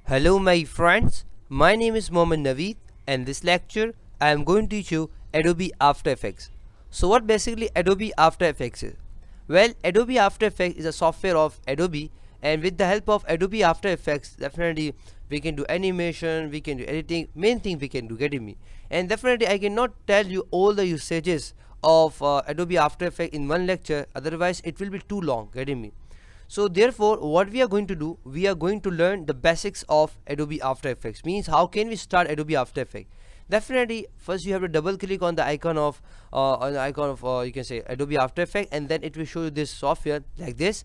Hello my friends, my name is Mohammed Naveed and this lecture I am going to teach you Adobe After Effects. So what basically Adobe After Effects is? Well, Adobe After Effects is a software of Adobe, and with the help of Adobe After Effects definitely we can do animation, we can do editing, main thing we can do, getting me? And definitely I cannot tell you all the usages of Adobe After Effects in one lecture, otherwise it will be too long, getting me? So therefore what we are going to do, we are going to learn the basics of Adobe After Effects. Means how can we start Adobe After Effects? Definitely first you have to double click on the icon of you can say Adobe After Effects, and then it will show you this software like this.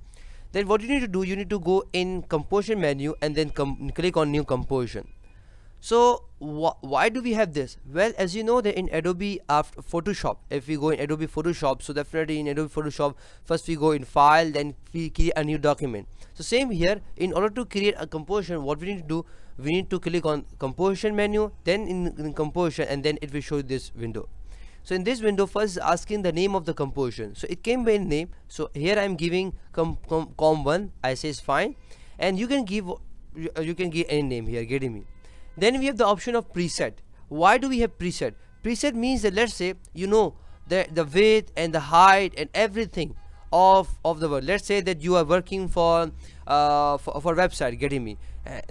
Then what you need to do, you need to go in composition menu and then click on new composition. So why do we have this? Well, as you know that in Adobe after Photoshop, if we go in Adobe Photoshop, so definitely in Adobe Photoshop first we go in file, then we create a new document. So same here, in order to create a composition, what we need to do, we need to click on composition menu, then in composition, and then it will show this window. So in this window first asking the name of the composition, so it came by name. So here I'm giving com1, I say is fine, and you can give any name here, getting me? Then we have the option of preset. Why do we have preset? Preset means that, let's say, you know, the width and the height and everything of the word. Let's say that you are working for website, getting me?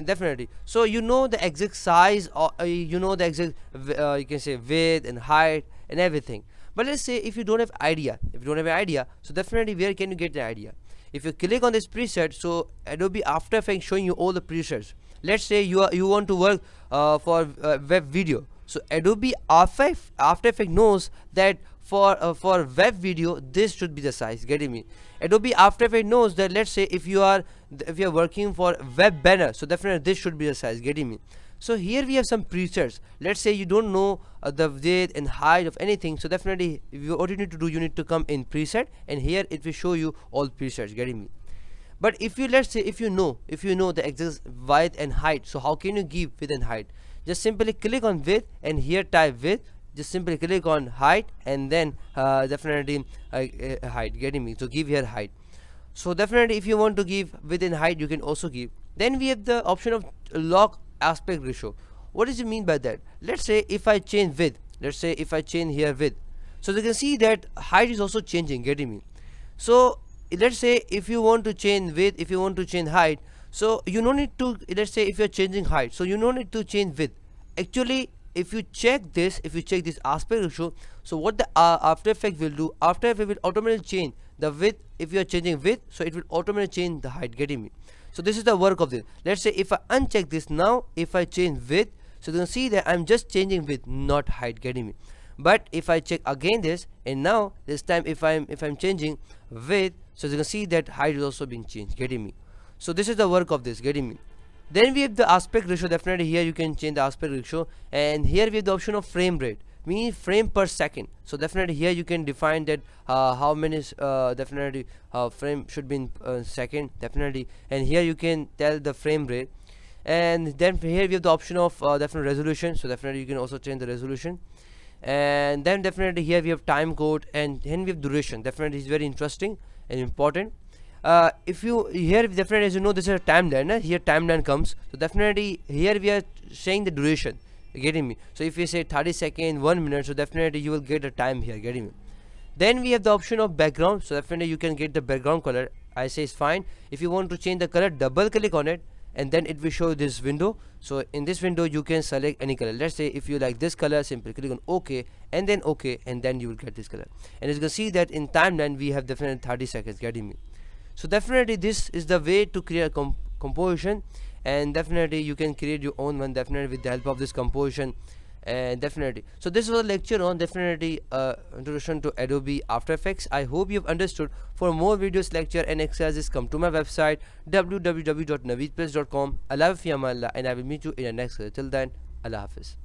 Definitely, so you know the exact size, or you know the exact you can say width and height and everything. But let's say if you don't have idea, so definitely where can you get the idea? If you click on this preset, so Adobe After Effects showing you all the presets. Let's say you want to work for web video, so Adobe After Effects knows that for web video this should be the size, getting me? Adobe After Effects knows that, let's say if you are working for web banner, so definitely this should be the size, getting me? So here we have some presets. Let's say you don't know the width and height of anything, so definitely what you need to do, you need to come in preset, and here it will show you all presets, getting me? But if you, let's say if you know the exact width and height, so how can you give width and height? Just simply click on width and here type width, just simply click on height, and then definitely height, getting me? So give here height. So definitely if you want to give width and height, you can also give. Then we have the option of lock aspect ratio. What does it mean by that? Let's say if I change width, let's say if I change here width, so you can see that height is also changing, getting me? So let's say if you want to change width, if you want to change height, so you don't need to, let's say if you're changing height, so you don't need to change width. Actually, if you check this aspect ratio, so what the After Effects will do, After Effects will automatically change the width. If you are changing width, so it will automatically change the height, getting me? So this is the work of this. Let's say if I uncheck this now, if I change width, so you can see that I'm just changing width, not height, getting me? But if I check again this, and now this time if I'm changing width, so you can see that height is also being changed, getting me? So this is the work of this, getting me? Then we have the aspect ratio. Definitely here you can change the aspect ratio, and here we have the option of frame rate, meaning frame per second. So definitely here you can define that how many definitely frame should be in second, definitely, and here you can tell the frame rate. And then here we have the option of definite resolution, so definitely you can also change the resolution. And then definitely here we have time code, and then we have duration. Definitely is very interesting and important. If you here definitely, as you know, this is a timeline, here timeline comes, so definitely here we are saying the duration, getting me? So if you say 30 seconds, 1 minute, so definitely you will get a time here, getting me? Then we have the option of background, so definitely you can get the background color. I say it's fine. If you want to change the color, double click on it, and then it will show this window. So in this window you can select any color. Let's say if you like this color, simply click on OK, and then OK, and then you will get this color. And as you can see that in timeline we have definitely 30 seconds, getting me? So definitely this is the way to create a composition, and definitely you can create your own one, definitely with the help of this composition. And definitely, so this was a lecture on definitely introduction to Adobe After Effects. I hope you've understood. For more videos, lecture and exercises, come to my website www.naveedplace.com. Allah fi amallah, and I will meet you in the next video. Till then, Allah Hafiz.